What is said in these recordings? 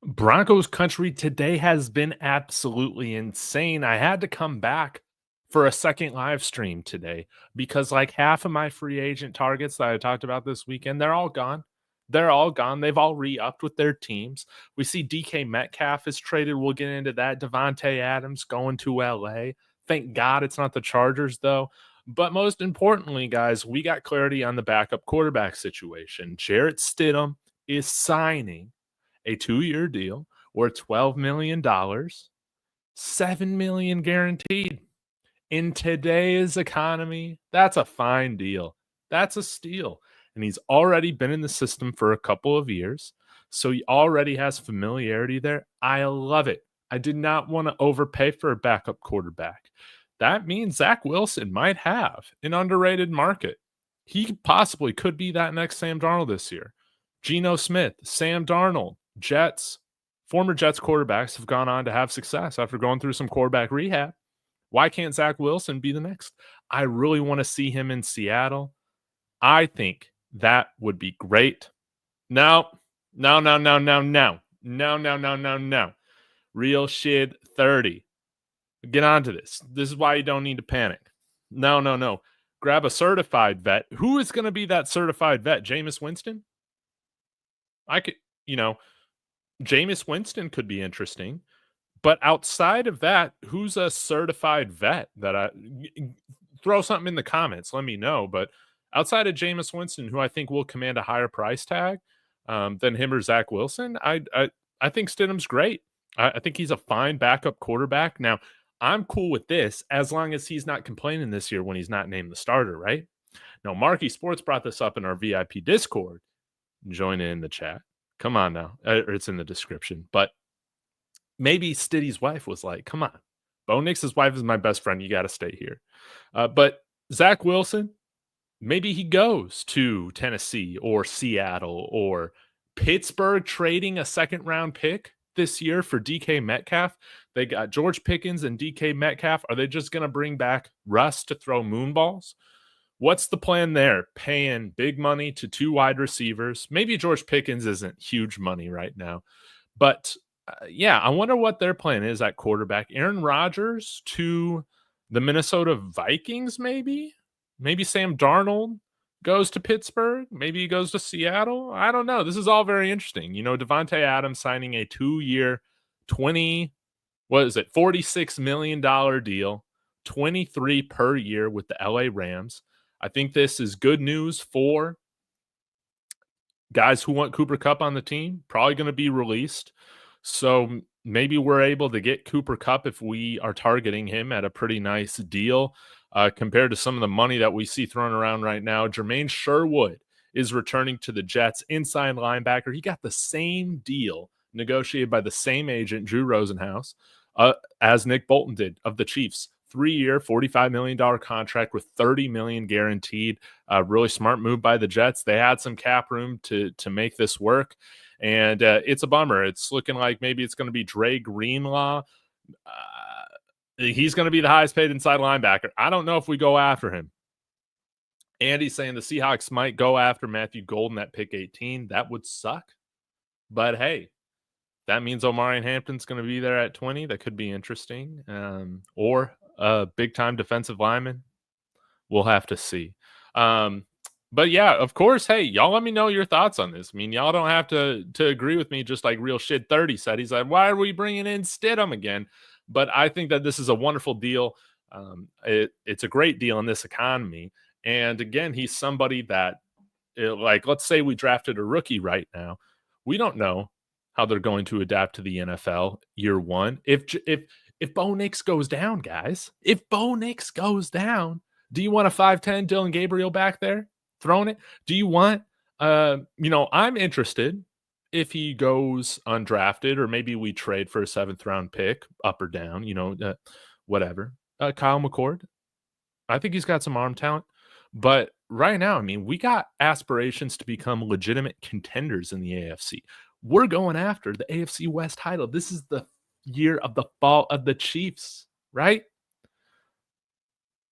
Broncos country today has been absolutely insane. I had to come back for a second live stream today because like half of my free agent targets that I talked about this weekend, they're all gone. They're all gone. They've all re-upped with their teams. We see DK Metcalf is traded. We'll get into that. Davante Adams going to LA. Thank God it's not the Chargers though. But most importantly, guys, we got clarity on the backup quarterback situation. Jarrett Stidham is signing a 2-year deal worth $12 million, $7 million guaranteed. In today's economy, that's a fine deal. That's a steal. And he's already been in the system for a couple of years. So he already has familiarity there. I love it. I did not want to overpay for a backup quarterback. That means Zach Wilson might have an underrated market. He possibly could be that next Sam Darnold this year. Geno Smith, Sam Darnold, Jets, former Jets quarterbacks have gone on to have success after going through some quarterback rehab. Why can't Zach Wilson be the next? I really want to see him in Seattle. I think that would be great. No. Real shit 30. Get on to this. This is why you don't need to panic. No. Grab a certified vet. Who is going to be that certified vet? Jameis Winston? I could, Jameis Winston could be interesting. But outside of that, who's a certified vet that throw something in the comments? Let me know. But outside of Jameis Winston, who I think will command a higher price tag than him or Zach Wilson, I think Stidham's great. I think he's a fine backup quarterback. Now, I'm cool with this as long as he's not complaining this year when he's not named the starter, right? Now, Marky Sports brought this up in our VIP Discord. Join in the chat. Come on now. It's in the description. But maybe Stiddy's wife was like, come on. Bo Nix's wife is my best friend. You got to stay here. But Zach Wilson, maybe he goes to Tennessee or Seattle or Pittsburgh trading a second-round pick this year for DK Metcalf. They got George Pickens and DK Metcalf. Are they just going to bring back Russ to throw moonballs? What's the plan there? Paying big money to 2 wide receivers. Maybe George Pickens isn't huge money right now. But yeah, I wonder what their plan is at quarterback. Aaron Rodgers to the Minnesota Vikings, maybe? Maybe Sam Darnold goes to Pittsburgh. Maybe he goes to Seattle. I don't know. This is all very interesting. Davante Adams signing a 2-year, $46 million deal, 23 per year with the LA Rams. I think this is good news for guys who want Cooper Kupp on the team. Probably going to be released. So maybe we're able to get Cooper Kupp if we are targeting him at a pretty nice deal compared to some of the money that we see thrown around right now. Jermain Sherwood is returning to the Jets, inside linebacker. He got the same deal negotiated by the same agent, Drew Rosenhaus, as Nick Bolton did of the Chiefs. 3-year, $45 million contract with $30 million guaranteed. Really smart move by the Jets. They had some cap room to make this work. And it's a bummer. It's looking like maybe it's going to be Dre Greenlaw. He's going to be the highest paid inside linebacker. I don't know if we go after him. Andy's saying the Seahawks might go after Matthew Golden at pick 18. That would suck. But hey, that means Omarion Hampton's going to be there at 20. That could be interesting. Or a big-time defensive lineman. We'll have to see. But yeah, of course, hey, y'all let me know your thoughts on this. I mean, y'all don't have to agree with me, just like Real Shit 30 said. He's like, why are we bringing in Stidham again? But I think that this is a wonderful deal. It's a great deal in this economy. And again, he's somebody that, let's say we drafted a rookie right now. We don't know how they're going to adapt to the NFL year one. If Bo Nix goes down, guys, if Bo Nix goes down, do you want a 5'10" Dylan Gabriel back there throwing it? Do you want, I'm interested if he goes undrafted, or maybe we trade for a 7th round pick up or down, whatever. Kyle McCord, I think he's got some arm talent. But right now, I mean, we got aspirations to become legitimate contenders in the AFC. We're going after the AFC West title. This is the year of the fall of the Chiefs, right?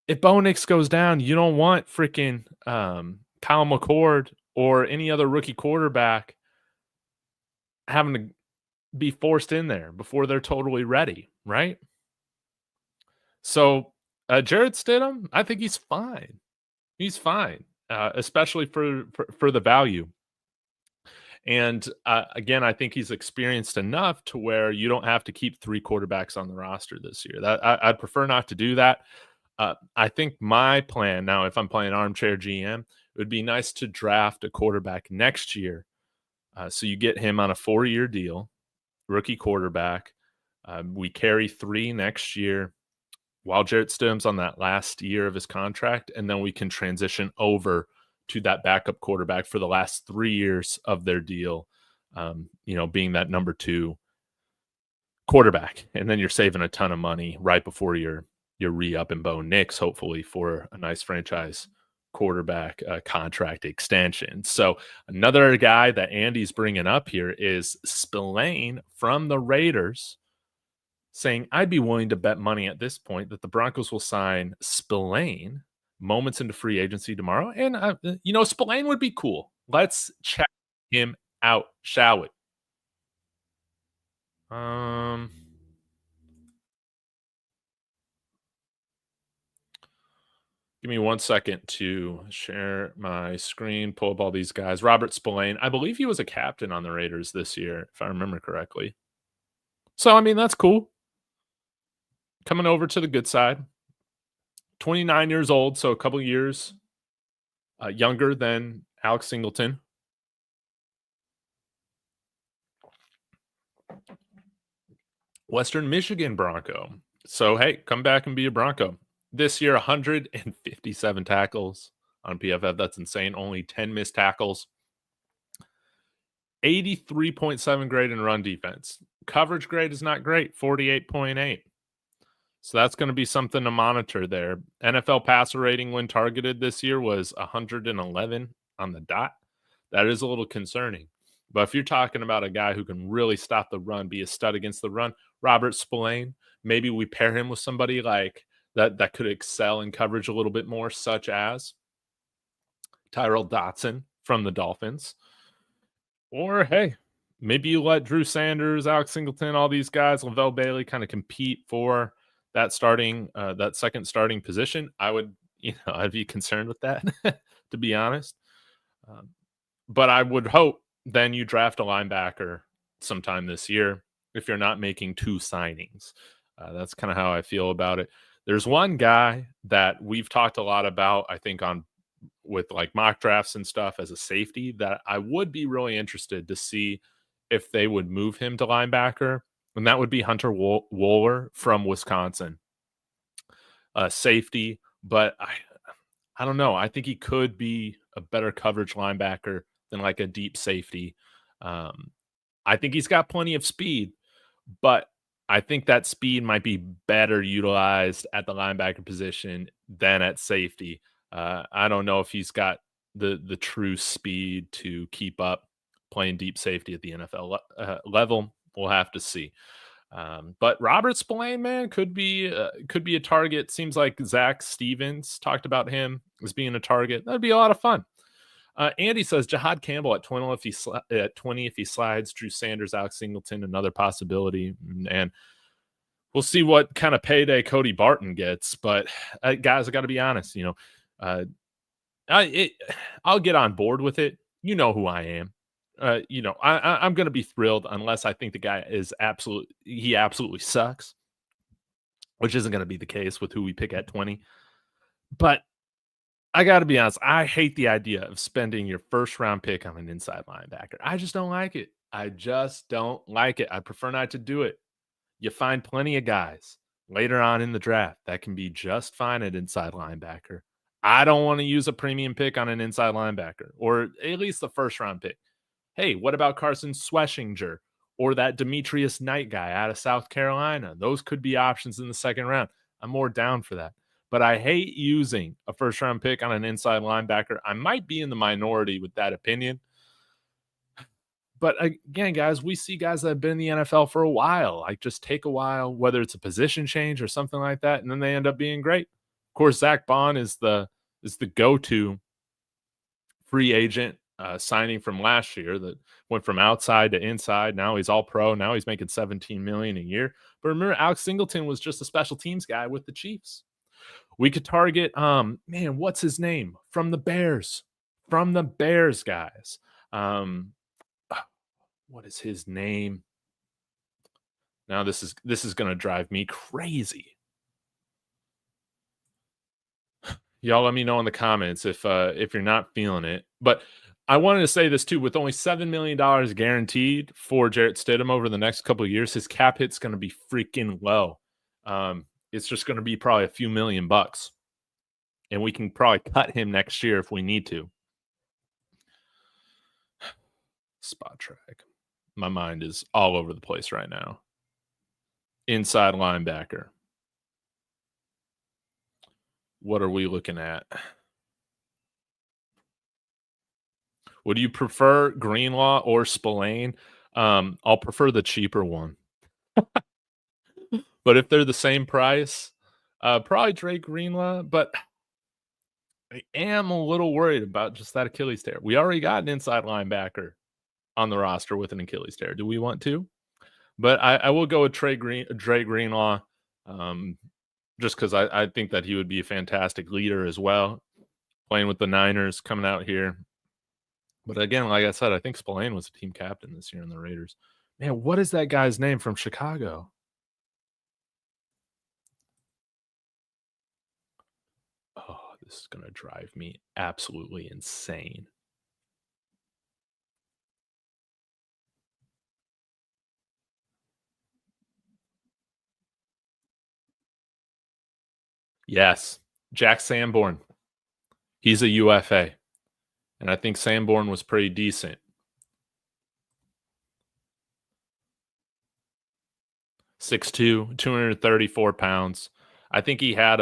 If Bo Nix goes down, you don't want freaking Kyle McCord or any other rookie quarterback having to be forced in there before they're totally ready, right? So, Jarrett Stidham, I think he's fine. He's fine, especially for the value. And again, I think he's experienced enough to where you don't have to keep 3 quarterbacks on the roster this year. I'd prefer not to do that. I think my plan now, if I'm playing armchair GM, it would be nice to draft a quarterback next year. So you get him on a 4-year deal, rookie quarterback. We carry 3 next year while Jarrett Stidham's on that last year of his contract, and then we can transition over to that backup quarterback for the last 3 years of their deal, being that number 2 quarterback. And then you're saving a ton of money right before you're re-upping Bo Nix, hopefully, for a nice franchise quarterback contract extension. So another guy that Andy's bringing up here is Spillane from the Raiders, saying, I'd be willing to bet money at this point that the Broncos will sign Spillane moments into free agency tomorrow. And, Spillane would be cool. Let's check him out, shall we? Give me 1 second to share my screen, pull up all these guys. Robert Spillane, I believe he was a captain on the Raiders this year, if I remember correctly. So, that's cool. Coming over to the good side. 29 years old, so a couple years younger than Alex Singleton. Western Michigan Bronco. So, hey, come back and be a Bronco. This year, 157 tackles on PFF. That's insane. Only 10 missed tackles. 83.7 grade in run defense. Coverage grade is not great, 48.8. So that's going to be something to monitor there. NFL passer rating when targeted this year was 111 on the dot. That is a little concerning. But if you're talking about a guy who can really stop the run, be a stud against the run, Robert Spillane, maybe we pair him with somebody like that could excel in coverage a little bit more, such as Tyrell Dotson from the Dolphins. Or, hey, maybe you let Drew Sanders, Alex Singleton, all these guys, Lavelle Bailey kind of compete for that second starting position. I'd be concerned with that, to be honest. But I would hope then you draft a linebacker sometime this year if you're not making 2 signings. That's kind of how I feel about it. There's one guy that we've talked a lot about, I think, with like mock drafts and stuff as a safety that I would be really interested to see if they would move him to linebacker, and that would be Hunter Wohler from Wisconsin. Safety, but I don't know. I think he could be a better coverage linebacker than like a deep safety. I think he's got plenty of speed, but I think that speed might be better utilized at the linebacker position than at safety. I don't know if he's got the true speed to keep up playing deep safety at the NFL level. We'll have to see. But Robert Spillane, man, could be a target. Seems like Zach Stevens talked about him as being a target. That'd be a lot of fun. Andy says Jahad Campbell at 20 if he slides. Drew Sanders, Alex Singleton, another possibility. And we'll see what kind of payday Cody Barton gets. But guys, I got to be honest. I'll get on board with it. You know who I am. I'm going to be thrilled unless I think the guy is absolutely sucks, which isn't going to be the case with who we pick at 20. But I got to be honest, I hate the idea of spending your first round pick on an inside linebacker. I just don't like it. I prefer not to do it. You find plenty of guys later on in the draft that can be just fine at inside linebacker. I don't want to use a premium pick on an inside linebacker, or at least the first round pick. Hey, what about Carson Schweschinger or that Demetrius Knight guy out of South Carolina? Those could be options in the second round. I'm more down for that. But I hate using a first-round pick on an inside linebacker. I might be in the minority with that opinion. But again, guys, we see guys that have been in the NFL for a while. Like, just take a while, whether it's a position change or something like that, and then they end up being great. Of course, Zach Bond is the go-to free agent signing from last year that went from outside to inside. Now he's all pro. Now he's making $17 million a year. But remember, Alex Singleton was just a special teams guy with the Chiefs. We could target, man, what's his name? From the Bears. From the Bears, guys. What is his name? Now this is going to drive me crazy. Y'all let me know in the comments if you're not feeling it. But I wanted to say this too, with only $7 million guaranteed for Jarrett Stidham over the next couple of years, his cap hit's going to be freaking low. It's just going to be probably a few $1,000,000. And we can probably cut him next year if we need to. Spot track. My mind is all over the place right now. Inside linebacker. What are we looking at? Would you prefer Greenlaw or Spillane? I'll prefer the cheaper one. But if they're the same price, probably Drake Greenlaw. But I am a little worried about just that Achilles tear. We already got an inside linebacker on the roster with an Achilles tear. Do we want to? But I will go with Drake Greenlaw, just because I think that he would be a fantastic leader as well, playing with the Niners, coming out here. But again, like I said, I think Spillane was a team captain this year in the Raiders. Man, what is that guy's name from Chicago? Oh, this is going to drive me absolutely insane. Yes, Jack Sanborn. He's a UFA. And I think Sanborn was pretty decent. 6'2", 234 pounds. I think he had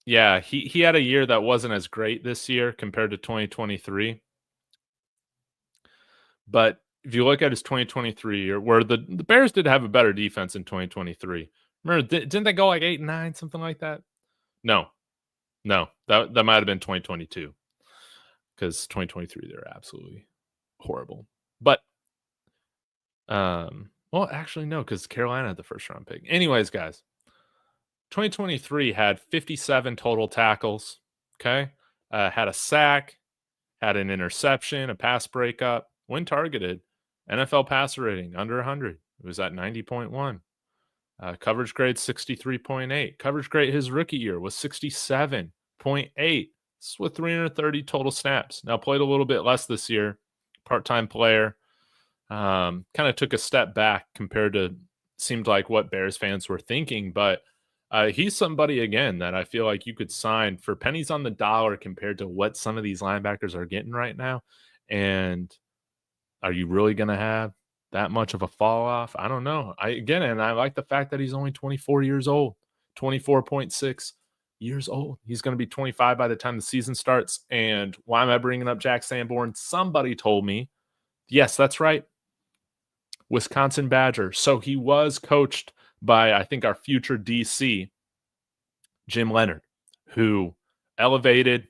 he had a year that wasn't as great this year compared to 2023. But if you look at his 2023 year, where the Bears did have a better defense in 2023. Remember, didn't they go like 8-9, something like that? No, that might have been 2022. Because 2023, they're absolutely horrible. But, well, actually, no, because Carolina had the first round pick. Anyways, guys, 2023 had 57 total tackles, okay? Had a sack, had an interception, a pass breakup, when targeted, NFL passer rating under 100. It was at 90.1. Coverage grade 63.8. Coverage grade his rookie year was 67.8. With 330 total snaps. Now played a little bit less this year. Part-time player. Kind of took a step back compared to seemed like what Bears fans were thinking. But he's somebody, again, that I feel like you could sign for pennies on the dollar compared to what some of these linebackers are getting right now. And are you really going to have that much of a fall off? I don't know. And I like the fact that he's only 24 years old. 24.6 years old. He's going to be 25 by the time the season starts. And why am I bringing up Jack Sanborn? Somebody told me, yes, that's right, Wisconsin Badger. So he was coached by, I think, our future DC, Jim Leonard, who elevated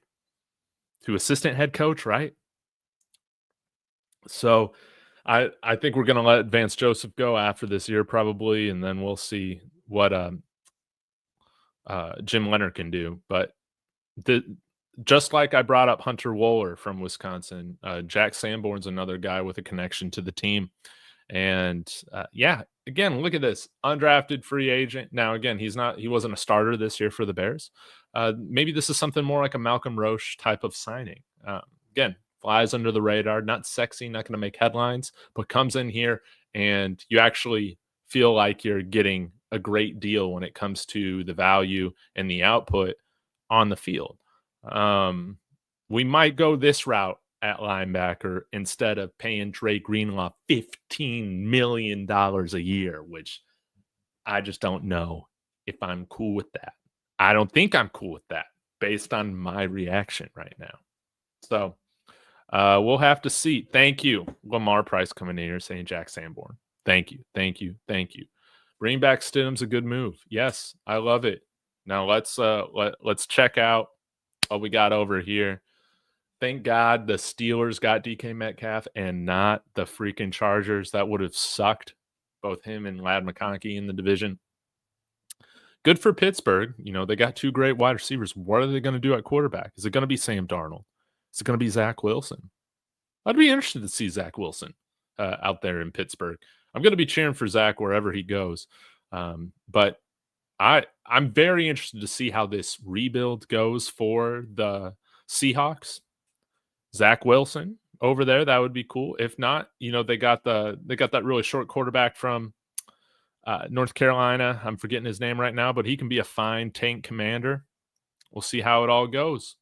to assistant head coach, right? So I think we're going to let Vance Joseph go after this year probably, and then we'll see what Jim Leonard can do. But just like I brought up Hunter Wohler from Wisconsin, Jack Sanborn's another guy with a connection to the team. And again, look at this undrafted free agent. Now, again, he wasn't a starter this year for the Bears. Maybe this is something more like a Malcolm Roche type of signing. Again, flies under the radar, not sexy, not going to make headlines, but comes in here and you actually feel like you're getting a great deal when it comes to the value and the output on the field. We might go this route at linebacker instead of paying Drake Greenlaw $15 million a year, which I just don't know if I'm cool with that. I don't think I'm cool with that based on my reaction right now. So we'll have to see. Thank you, Lamar Price, coming in here saying Jack Sanborn. Thank you. Bring back Stidham's a good move. Yes, I love it. Now let's check out what we got over here. Thank God the Steelers got DK Metcalf and not the freaking Chargers. That would have sucked, both him and Lad McConkey in the division. Good for Pittsburgh. They got two great wide receivers. What are they going to do at quarterback? Is it going to be Sam Darnold? Is it going to be Zach Wilson? I'd be interested to see Zach Wilson out there in Pittsburgh. I'm going to be cheering for Zach wherever he goes. But I'm very interested to see how this rebuild goes for the Seahawks. Zach Wilson over there, that would be cool. If not, they got that really short quarterback from North Carolina. I'm forgetting his name right now, but he can be a fine tank commander. We'll see how it all goes.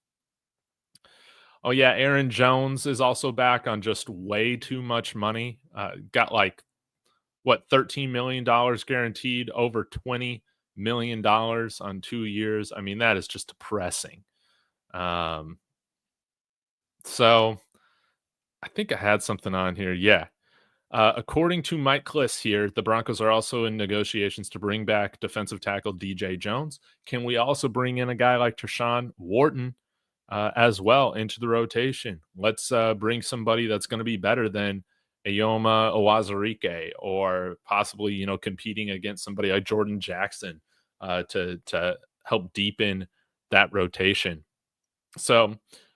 Oh yeah, Aaron Jones is also back on just way too much money. Got $13 million guaranteed, over $20 million on 2 years. I mean, that is just depressing. So I think I had something on here. Yeah. According to Mike Kliss here, the Broncos are also in negotiations to bring back defensive tackle DJ Jones. Can we also bring in a guy like Tershawn Wharton as well into the rotation? Let's bring somebody that's going to be better than Ayoma Owazarike, or possibly, competing against somebody like Jordan Jackson to help deepen that rotation. So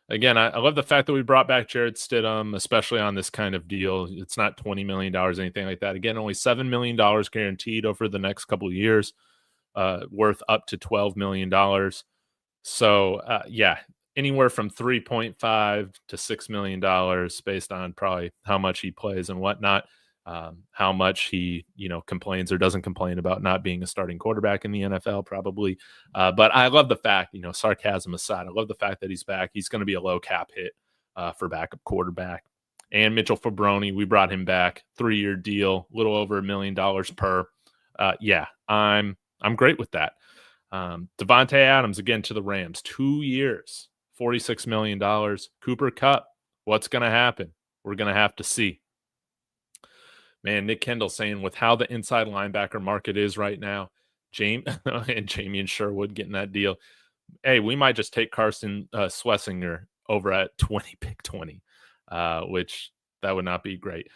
again, I love the fact that we brought back Jarrett Stidham, especially on this kind of deal. It's not $20 million, anything like that. Again, only $7 million guaranteed over the next couple of years, worth up to $12 million. So, yeah, anywhere from $3.5 to $6 million based on probably how much he plays and whatnot, how much he, complains or doesn't complain about not being a starting quarterback in the NFL, probably. But I love the fact, sarcasm aside, I love the fact that he's back. He's going to be a low cap hit for backup quarterback. And Mitchell Fabroni, we brought him back, 3-year deal, a little over $1 million per. Yeah, I'm great with that. Davante Adams, again, to the Rams, 2 years, $46 million. Cooper Kupp, what's going to happen? We're going to have to see. Man, Nick Kendall saying, with how the inside linebacker market is right now, Jermain Sherwood getting that deal. Hey, we might just take Carson Schlesinger over at pick 20, which that would not be great.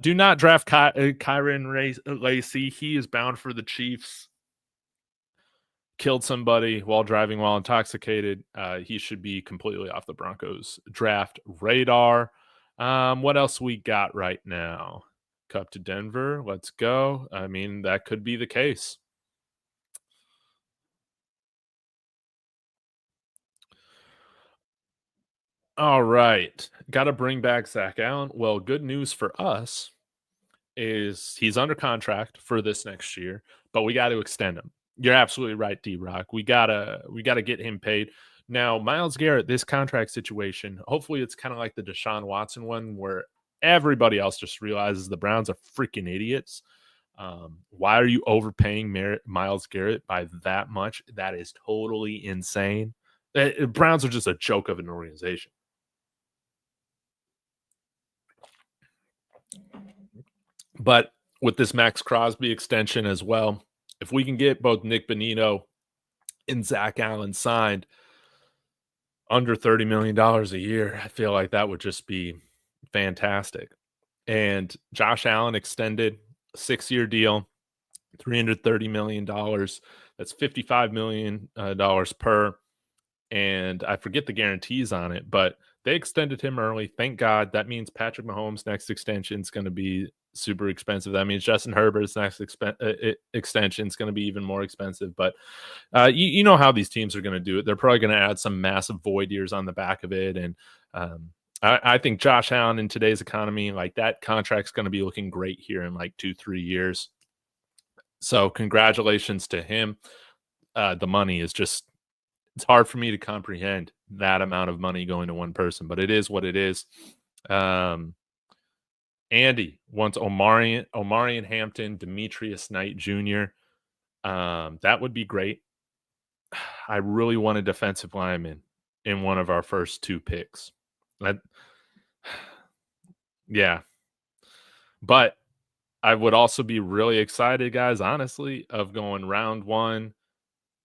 Do not draft Kyren Lacy. He is bound for the Chiefs. Killed somebody while driving while intoxicated. He should be completely off the Broncos draft radar. What else we got right now? Kupp to Denver. Let's go. I mean, that could be the case. All right. Got to bring back Zach Allen. Well, good news for us is he's under contract for this next year, but we got to extend him. You're absolutely right, D-Rock. We gotta get him paid. Now, Myles Garrett, this contract situation, hopefully it's kind of like the Deshaun Watson one where everybody else just realizes the Browns are freaking idiots. Why are you overpaying Myles Garrett by that much? That is totally insane. Browns are just a joke of an organization. But with this Max Crosby extension as well, if we can get both Nick Bonito and Zach Allen signed under $30 million a year, I feel like that would just be fantastic. And Josh Allen extended a 6-year deal, $330 million. That's $55 million per. And I forget the guarantees on it, but they extended him early. Thank God. That means Patrick Mahomes' next extension is going to be super expensive. That means Justin Herbert's next extension is going to be even more expensive. But you know how these teams are going to do it. They're probably going to add some massive void years on the back of it. And I think Josh Allen in today's economy, like that contract's going to be looking great here in like 2-3 years. So congratulations to him. The money is just, it's hard for me to comprehend that amount of money going to one person, but it is what it is. Andy wants Omarion Hampton, Demetrius Knight Jr. That would be great. I really want a defensive lineman in one of our first 2 picks. Yeah. But I would also be really excited, guys, honestly, of going round 1,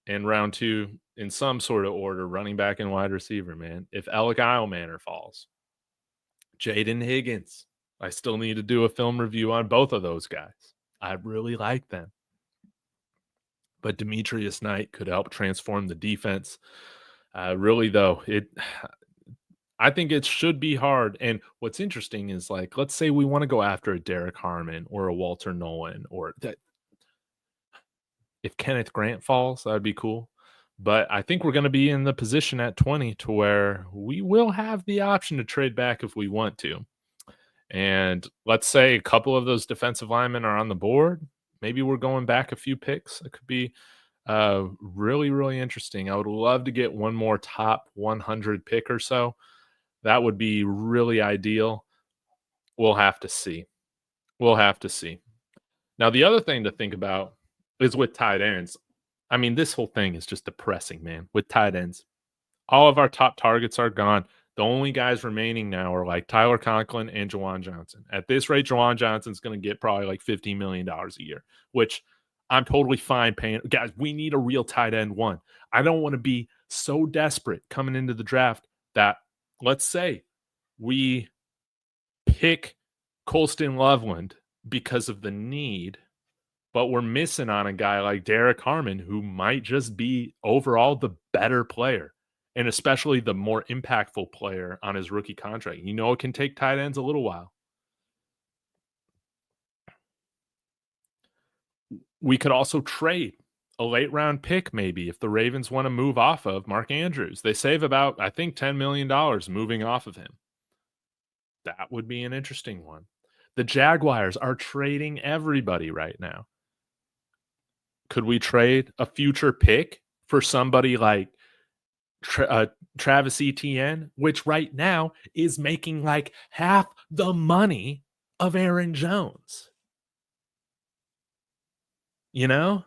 And round 2, in some sort of order, running back and wide receiver, man. If Alec Eilmanor falls, Jaden Higgins. I still need to do a film review on both of those guys. I really like them. But Demetrius Knight could help transform the defense. Really, though, I think it should be hard. And what's interesting is, like, let's say we want to go after a Derek Harmon or a Walter Nolan, or that. If Kenneth Grant falls, that would be cool. But I think we're going to be in the position at 20 to where we will have the option to trade back if we want to. And let's say a couple of those defensive linemen are on the board. Maybe we're going back a few picks. It could be really, really interesting. I would love to get one more top 100 pick or so. That would be really ideal. We'll have to see. We'll have to see. Now, the other thing to think about is with tight ends. I mean, this whole thing is just depressing, man, with tight ends. All of our top targets are gone. The only guys remaining now are like Tyler Conklin and Jawan Johnson. At this rate, Jawan Johnson's going to get probably like $15 million a year, which I'm totally fine paying. Guys, we need a real tight end one. I don't want to be so desperate coming into the draft that, let's say, we pick Colston Loveland because of the need, but we're missing on a guy like Derek Harmon, who might just be overall the better player, and especially the more impactful player on his rookie contract. You know, it can take tight ends a little while. We could also trade a late round pick, maybe, if the Ravens want to move off of Mark Andrews. They save about, I think, $10 million moving off of him. That would be an interesting one. The Jaguars are trading everybody right now. Could we trade a future pick for somebody like Travis Etienne, which right now is making like half the money of Aaron Jones? You know?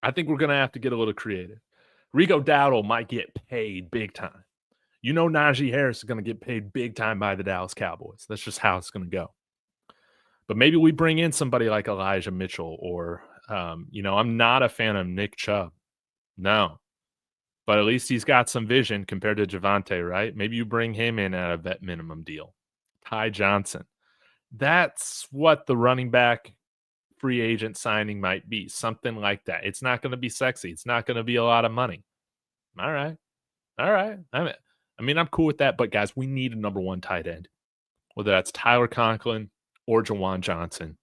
I think we're going to have to get a little creative. Rico Dowdle might get paid big time. You know, Najee Harris is going to get paid big time by the Dallas Cowboys. That's just how it's going to go. But maybe we bring in somebody like Elijah Mitchell or, I'm not a fan of Nick Chubb. No. But at least he's got some vision compared to Javonte, right? Maybe you bring him in at a vet minimum deal. Ty Johnson. That's what the running back free agent signing might be. Something like that. It's not going to be sexy. It's not going to be a lot of money. All right. I'm cool with that. But, guys, we need a number one tight end. Whether that's Tyler Conklin or Jawan Johnson,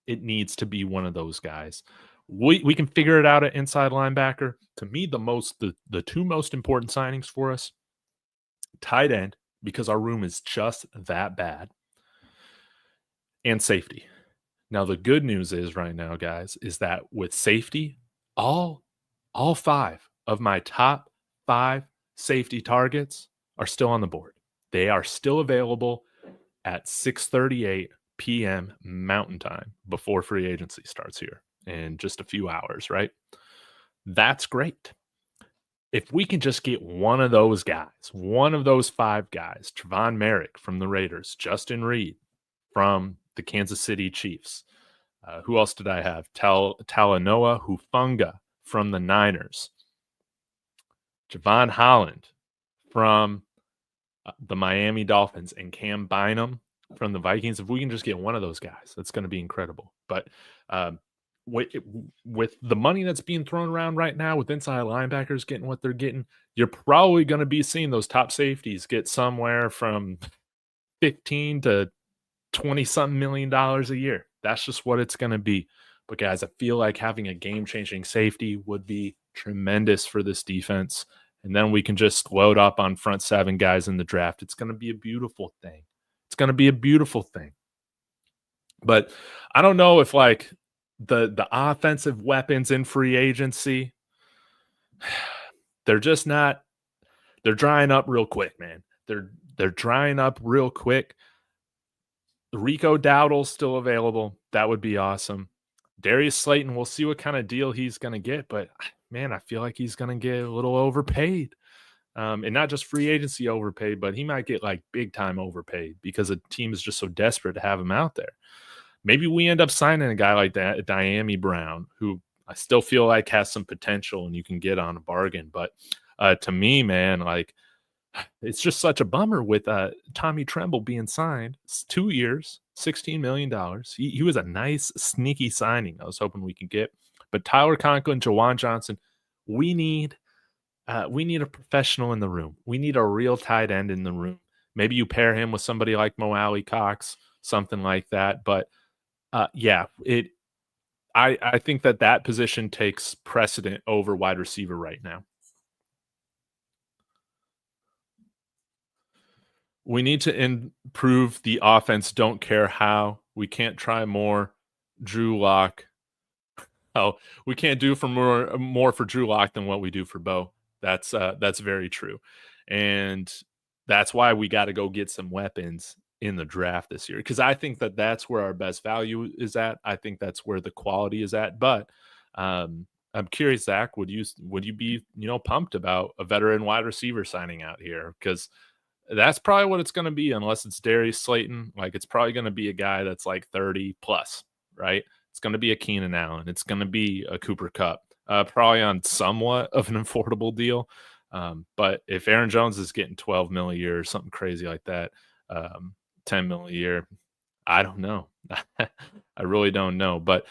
it needs to be one of those guys. We can figure it out at inside linebacker. To me, the two most important signings for us, tight end, because our room is just that bad, and safety. Now, the good news is right now, guys, is that with safety, all 5 of my top 5 safety targets are still on the board. They are still available at 6:38 p.m. Mountain Time before free agency starts here in just a few hours, right? That's great. If we can just get one of those guys, one of those 5 guys, Trevon Merrick from the Raiders, Justin Reed from the Kansas City Chiefs. Who else did I have? Talanoa Hufanga from the Niners. Javon Holland from the Miami Dolphins, and Cam Bynum from the Vikings. If we can just get one of those guys, that's going to be incredible. But with the money that's being thrown around right now, with inside linebackers getting what they're getting, you're probably going to be seeing those top safeties get somewhere from 15 to 20-something million a year. That's just what it's going to be. But, guys, I feel like having a game-changing safety would be tremendous for this defense. And then we can just load up on front 7 guys in the draft. It's going to be a beautiful thing. It's going to be a beautiful thing. But I don't know if, like, the offensive weapons in free agency, they're just not – they're drying up real quick, man. They're drying up real quick. Rico Dowdle's still available. That would be awesome. Darius Slayton, we'll see what kind of deal he's going to get, but man, I feel like he's going to get a little overpaid. And not just free agency overpaid, but he might get like big time overpaid because the team is just so desperate to have him out there. Maybe we end up signing a guy like that, Diami Brown, who I still feel like has some potential and you can get on a bargain. But to me, man, like it's just such a bummer with Tommy Tremble being signed. It's 2 years, $16 million. He was a nice, sneaky signing I was hoping we could get. But Tyler Conklin, Jawan Johnson, we need a professional in the room. We need a real tight end in the room. Maybe you pair him with somebody like Mo Alley Cox, something like that. But yeah, I think that position takes precedent over wide receiver right now. We need to improve the offense. Don't care how. We can't try more. Drew Lock. Oh, we can't do for more for Drew Lock than what we do for Bo. That's very true, and that's why we got to go get some weapons in the draft this year, because I think that's where our best value is at. I think that's where the quality is at. But I'm curious, Zach, would you be pumped about a veteran wide receiver signing out here? Because that's probably what it's going to be, unless it's Darius Slayton. Like, it's probably going to be a guy that's like 30 plus, right? It's going to be a Keenan Allen. It's going to be a Cooper Kupp, probably on somewhat of an affordable deal. But if Aaron Jones is getting 12 mil a year or something crazy like that, 10 mil a year, I don't know. I really don't know. But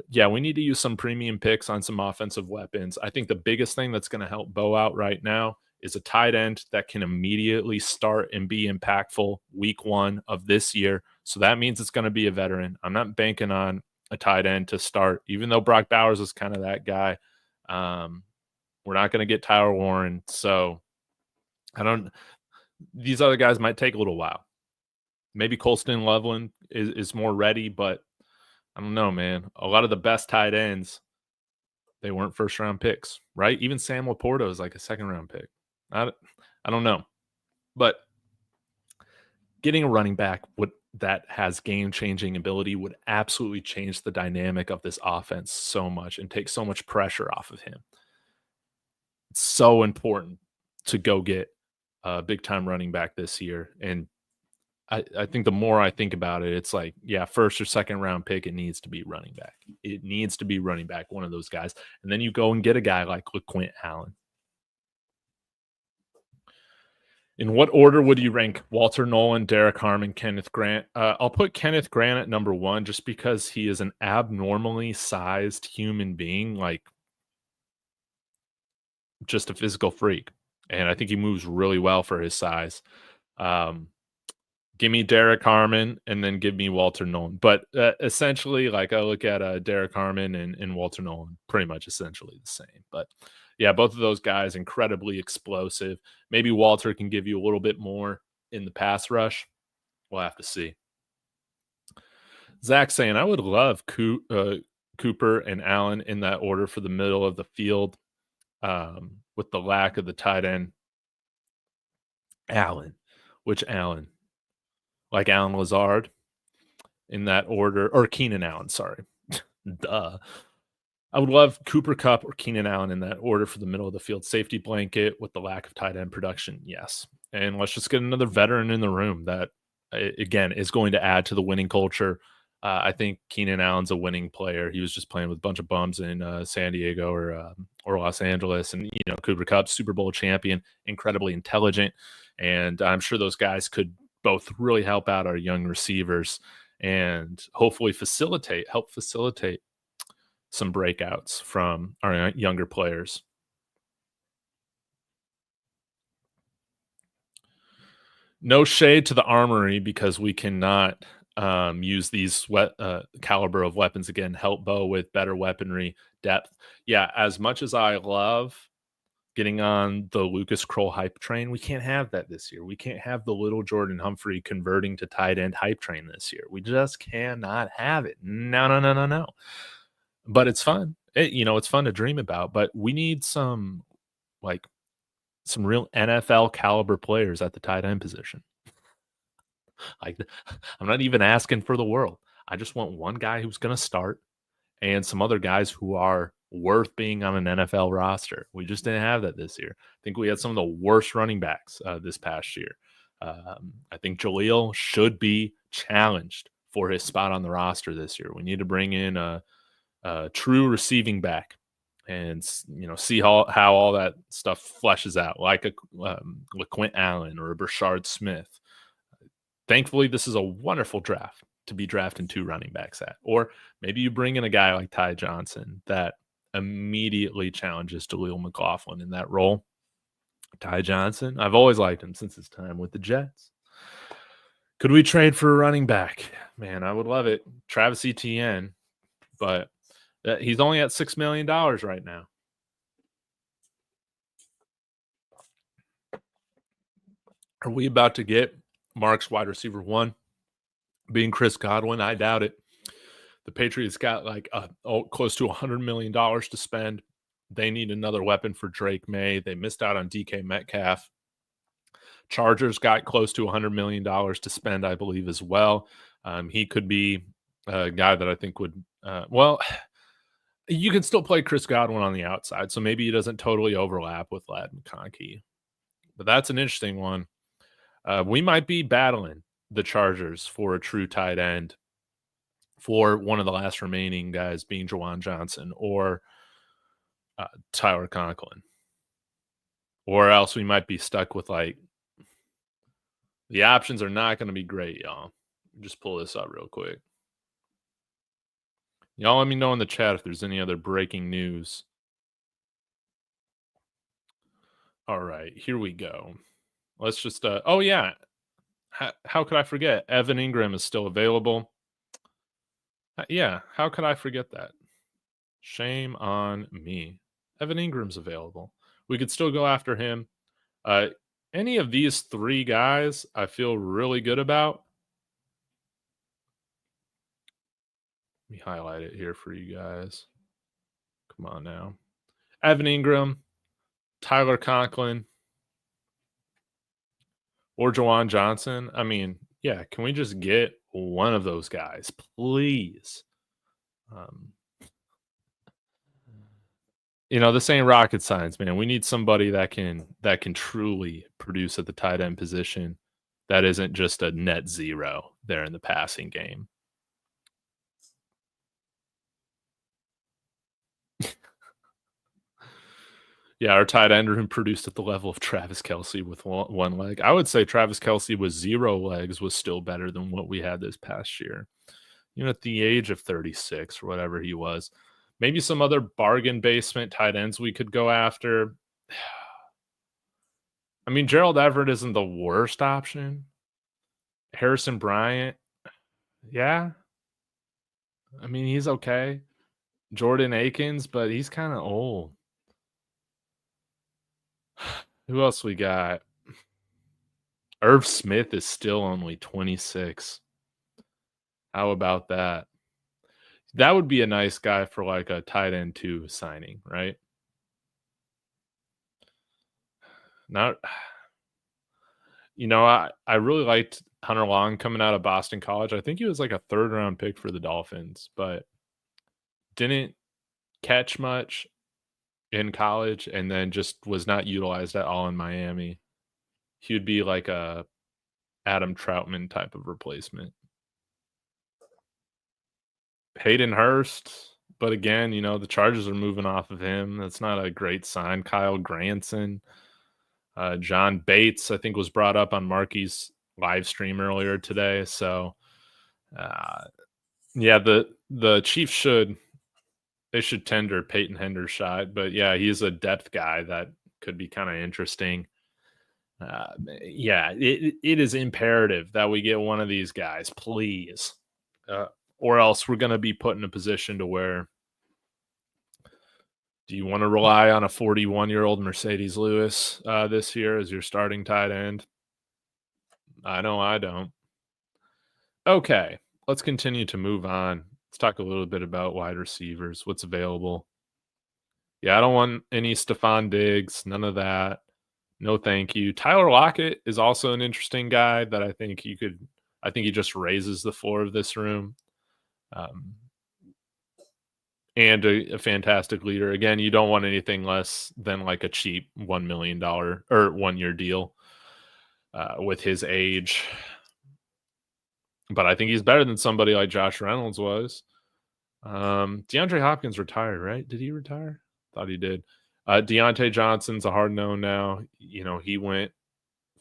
yeah, we need to use some premium picks on some offensive weapons. I think the biggest thing that's going to help Bo out right now is a tight end that can immediately start and be impactful week 1 of this year. So that means it's going to be a veteran. I'm not banking on a tight end to start, even though Brock Bowers is kind of that guy. We're not going to get Tyler Warren. So these other guys might take a little while. Maybe Colston Loveland is more ready, but I don't know, man. A lot of the best tight ends, they weren't first-round picks, right? Even Sam Laporta is like a second-round pick. I don't know. But getting a running back that has game-changing ability would absolutely change the dynamic of this offense so much and take so much pressure off of him. It's so important to go get a big-time running back this year. And I think the more I think about it, it's like, yeah, first or second round pick, it needs to be running back. It needs to be running back, one of those guys. And then you go and get a guy like LeQuint Allen. In what order would you rank Walter Nolan, Derek Harmon, Kenneth Grant? I'll put Kenneth Grant at number 1 just because he is an abnormally sized human being, like just a physical freak. And I think he moves really well for his size. Give me Derek Harmon and then give me Walter Nolan. But essentially, like, I look at Derek Harmon and Walter Nolan, pretty much essentially the same. But yeah, both of those guys incredibly explosive. Maybe Walter can give you a little bit more in the pass rush. We'll have to see. Zach saying, I would love Cooper and Allen in that order for the middle of the field, with the lack of the tight end. Allen. Which Allen? Like Alan Lazard in that order, or Keenan Allen, sorry. Duh. I would love Cooper Kupp or Keenan Allen in that order for the middle of the field safety blanket with the lack of tight end production. Yes. And let's just get another veteran in the room that, again, is going to add to the winning culture. I think Keenan Allen's a winning player. He was just playing with a bunch of bums in San Diego or Los Angeles. And, Cooper Kupp, Super Bowl champion, incredibly intelligent. And I'm sure those guys could both really help out our young receivers and hopefully help facilitate some breakouts from our younger players. No shade to the Armory because we cannot use these caliber of weapons again, help Bo with better weaponry depth. Yeah, as much as I love getting on the Lucas Kroll hype train, we can't have that this year. We can't have the little Jordan Humphrey converting to tight end hype train this year. We just cannot have it. No. But it's fun. It's fun to dream about. But we need some real NFL caliber players at the tight end position. Like, I'm not even asking for the world. I just want one guy who's going to start and some other guys who are worth being on an NFL roster. We just didn't have that this year. I think we had some of the worst running backs this past year. I think Jaleel should be challenged for his spot on the roster this year. We need to bring in a true receiving back and, see how all that stuff fleshes out, like a LaQuint Allen or a Brashard Smith. Thankfully, this is a wonderful draft to be drafting 2 running backs at. Or maybe you bring in a guy like Ty Johnson that immediately challenges Jaleel McLaughlin in that role. Ty Johnson, I've always liked him since his time with the Jets. Could we trade for a running back? Man, I would love it. Travis Etienne, but he's only at $6 million right now. Are we about to get Mark's wide receiver 1 being Chris Godwin? I doubt it. The Patriots got close to $100 million to spend. They need another weapon for Drake May. They missed out on DK Metcalf. Chargers got close to $100 million to spend, I believe, as well. He could be a guy that I think would you can still play Chris Godwin on the outside, so maybe he doesn't totally overlap with Lad McConkey. But that's an interesting one. We might be battling the Chargers for a true tight end for one of the last remaining guys being Juwan Johnson or Tyler Conklin. Or else we might be stuck with the options are not going to be great, y'all. Just pull this up real quick. Y'all let me know in the chat if there's any other breaking news. All right, here we go. Let's just, oh yeah. How could I forget? Evan Ingram is still available. Yeah, how could I forget that? Shame on me. Evan Ingram's available. We could still go after him. Any of these 3 guys I feel really good about. Let me highlight it here for you guys. Come on now. Evan Ingram, Tyler Conklin, or Juwan Johnson. I mean, yeah, can we just get one of those guys, please? This ain't rocket science, man. We need somebody that can truly produce at the tight end position. That isn't just a net zero there in the passing game. Yeah, our tight end room produced at the level of Travis Kelce with one leg. I would say Travis Kelce with 0 legs was still better than what we had this past year. At the age of 36 or whatever he was. Maybe some other bargain basement tight ends we could go after. I mean, Gerald Everett isn't the worst option. Harrison Bryant, yeah. I mean, he's okay. Jordan Akins, but he's kind of old. Who else we got? Irv Smith is still only 26. How about that? That would be a nice guy for a tight end 2 signing, right? I really liked Hunter Long coming out of Boston College. I think he was a 3rd round pick for the Dolphins, but didn't catch much in college and then just was not utilized at all in Miami. He would be like a Adam Troutman type of replacement. Hayden Hurst, but again, the Chargers are moving off of him. That's not a great sign. Kyle Granson, John Bates, I think, was brought up on Marky's live stream earlier today. So, yeah, the Chiefs should tender Peyton Hendershot, but yeah, he's a depth guy that could be kind of interesting. Yeah, it is imperative that we get one of these guys, please. Or else we're going to be put in a position to where, do you want to rely on a 41-year-old Mercedes Lewis this year as your starting tight end? I know I don't. Okay, let's continue to move on. Let's talk a little bit about wide receivers, what's available. Yeah, I don't want any Stephon Diggs, none of that. No, thank you. Tyler Lockett is also an interesting guy that I think he just raises the floor of this room. And a fantastic leader. Again, you don't want anything less than a cheap $1 million or 1-year deal with his age. but I think he's better than somebody like Josh Reynolds was. DeAndre Hopkins retired, right? Did he retire? Thought he did. Deontay Johnson's a hard no now. He went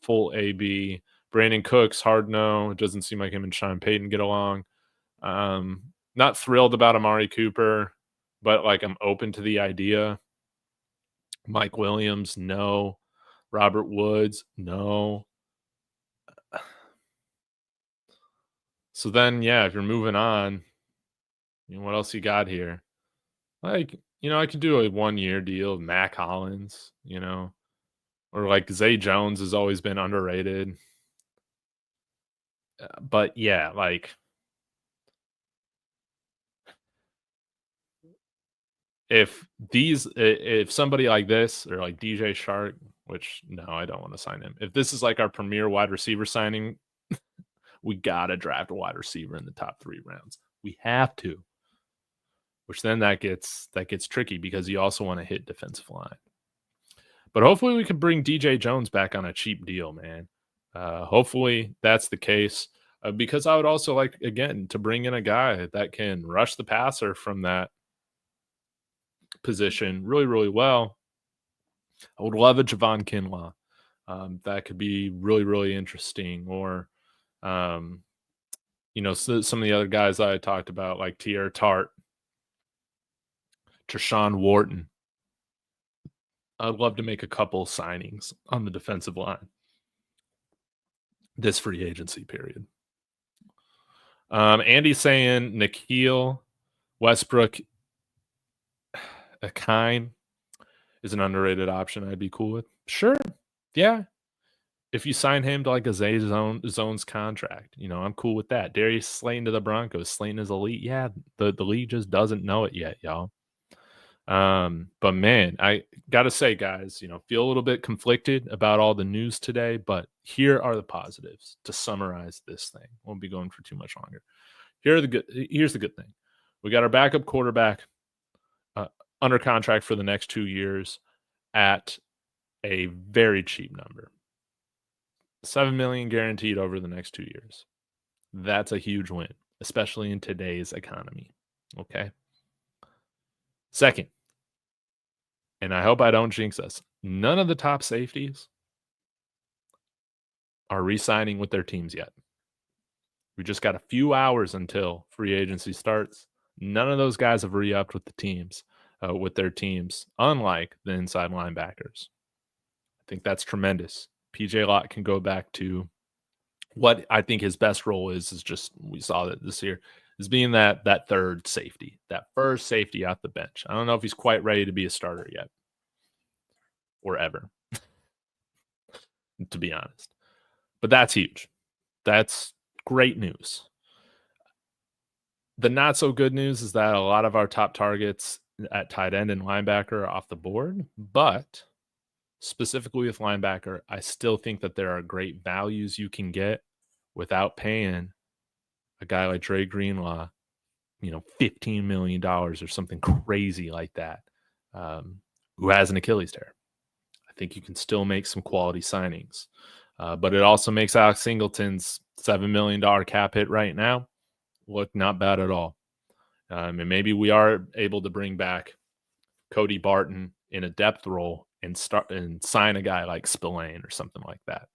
full AB. Brandon Cooks, hard no. It doesn't seem like him and Sean Payton get along. Not thrilled about Amari Cooper, but I'm open to the idea. Mike Williams, no. Robert Woods, no. So then, if you're moving on, what else you got here? I could do a 1-year deal with Mac Hollins, or Zay Jones has always been underrated. But if somebody like this or DJ Shark, which no, I don't want to sign him. If this is our premier wide receiver signing, we gotta draft a wide receiver in the top 3 rounds. We have to. Which then that gets tricky because you also want to hit defensive line. But hopefully we can bring DJ Jones back on a cheap deal, man. Hopefully that's the case. Because I would also like, again, to bring in a guy that can rush the passer from that position really, really well. I would love a Javon Kinlaw. That could be really, really interesting. Or, some of the other guys I talked about, like Tier Tart, Treshaun Wharton. I'd love to make a couple signings on the defensive line this free agency period. Andy's saying N'Keal Westbrook Akine is an underrated option I'd be cool with. Sure. Yeah. If you sign him to a Zay Zones contract, I'm cool with that. Darius Slayton to the Broncos. Slayton is elite. Yeah, the league just doesn't know it yet, y'all. But man, I gotta say, guys, feel a little bit conflicted about all the news today, but here are the positives to summarize this thing. Won't be going for too much longer. Here's the good thing. We got our backup quarterback under contract for the next 2 years at a very cheap number. $7 million guaranteed over the next 2 years. That's a huge win, especially in today's economy. Okay. Second, and I hope I don't jinx us, none of the top safeties are re-signing with their teams yet. We just got a few hours until free agency starts. None of those guys have re-upped with their teams, unlike the inside linebackers. I think that's tremendous. PJ Lott can go back to what I think his best role is just, we saw that this year, is being that third safety, that first safety off the bench. I don't know if he's quite ready to be a starter yet or ever, to be honest. But that's huge. That's great news. The not so good news is that a lot of our top targets at tight end and linebacker are off the board, but specifically with linebacker, I still think that there are great values you can get without paying a guy like Dre Greenlaw, $15 million or something crazy like that, who has an Achilles tear. I think you can still make some quality signings. But it also makes Alex Singleton's $7 million cap hit right now look not bad at all. And maybe we are able to bring back Cody Barton in a depth role and sign a guy like Spillane or something like that.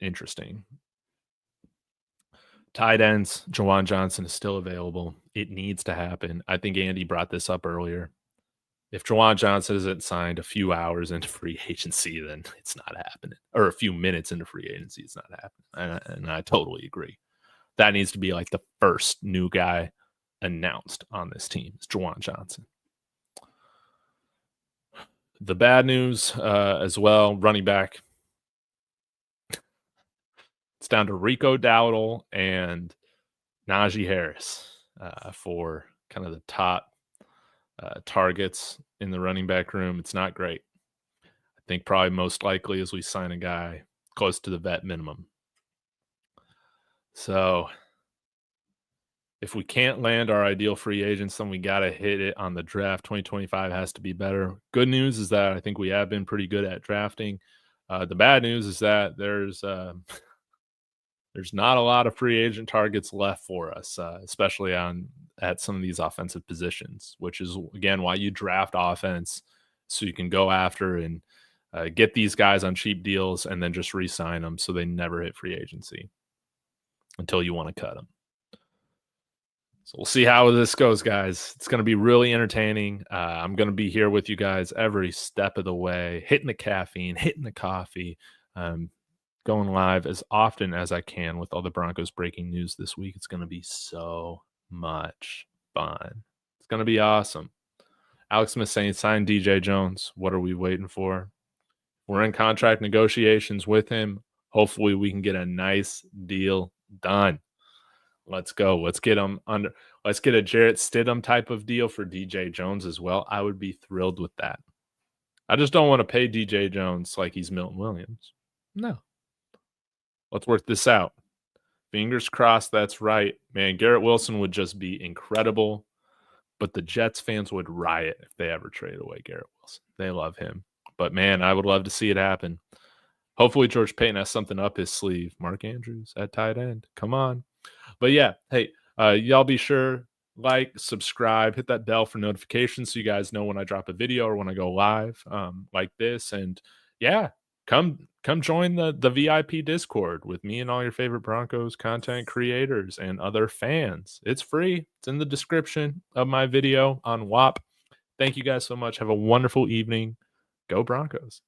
Interesting. Tight ends, Jawan Johnson is still available. It needs to happen. I think Andy brought this up earlier. If Jawan Johnson isn't signed a few hours into free agency, then it's not happening. Or a few minutes into free agency, it's not happening. And I totally agree. That needs to be the first new guy announced on this team is Jawan Johnson. The bad news as well, running back. It's down to Rico Dowdle and Najee Harris for kind of the top targets in the running back room. It's not great. I think probably most likely is we sign a guy close to the vet minimum. So if we can't land our ideal free agents, then we got to hit it on the draft. 2025 has to be better. Good news is that I think we have been pretty good at drafting. The bad news is that there's there's not a lot of free agent targets left for us, especially at some of these offensive positions, which is, again, why you draft offense, so you can go after and get these guys on cheap deals and then just re-sign them so they never hit free agency until you want to cut them. So we'll see how this goes, guys. It's going to be really entertaining. I'm going to be here with you guys every step of the way, hitting the caffeine, hitting the coffee, going live as often as I can with all the Broncos breaking news this week. It's going to be so much fun. It's going to be awesome. Alex Smith saying, sign DJ Jones. What are we waiting for? We're in contract negotiations with him. Hopefully we can get a nice deal done. Let's go. Let's get him under. Let's get a Jarrett Stidham type of deal for DJ Jones as well. I would be thrilled with that. I just don't want to pay DJ Jones like he's Milton Williams. No. Let's work this out. Fingers crossed that's right. Man, Garrett Wilson would just be incredible, but the Jets fans would riot if they ever trade away Garrett Wilson. They love him. But, man, I would love to see it happen. Hopefully George Payton has something up his sleeve. Mark Andrews at tight end. Come on. But, yeah, hey, y'all be sure, like, subscribe, hit that bell for notifications so you guys know when I drop a video or when I go live like this. And, yeah, come join the VIP Discord with me and all your favorite Broncos content creators and other fans. It's free. It's in the description of my video on WAP. Thank you guys so much. Have a wonderful evening. Go Broncos.